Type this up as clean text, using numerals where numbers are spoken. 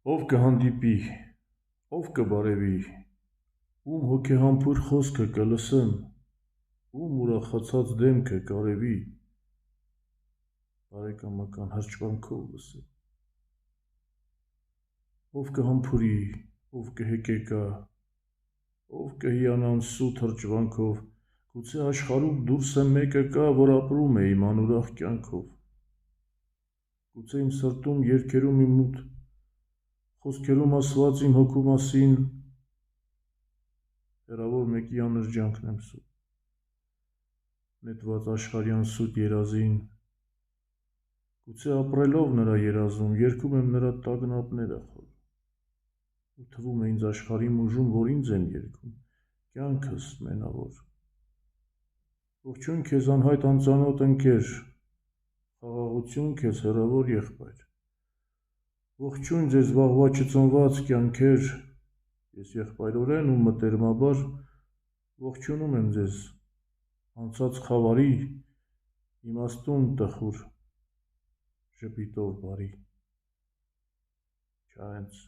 Ով կհանդիպի, ով կբարևի, ում հոգեհամբույր խոսքը կլսեմ, ում ուրախացած դեմքը կարևի, բարեկամական հրճվանքով լսեմ։ Ով կհամբուրի, ով կհեկեկա, ով կհիանա անսուտ հրճվանքով, գուցե աշխարհում դուրս է մեկը կա, որ ապրում է իմ անուրախ կյանքով։ Գուցե իմ սրտում երգերում իմ մութ, խոսքերում ասված իմ հոգու մասին, հեռավոր մեկի անրջանքն եմ սուտ, նետված աշխարհյան սուտ երազին, գուցե ապրելով նրա երազում, երգում եմ նրա տագնապները խոր, ու թվում է ինձ աշխարհի ուժում, որ ինձ եմ երգում, կյանքս մենավոր։ Ողջույն քեզ անհայտ անծանոթ ընկեր, խաղաղություն քեզ հեռավոր եղբայր, ողջույն ձեզ վաղվա չծնված կյանքեր, ես եղբայրորեն ու մտերմաբար ողջունում եմ ձեզ անցած խավարի, իմաստուն տխուր ժպիտով բարի, չա հենց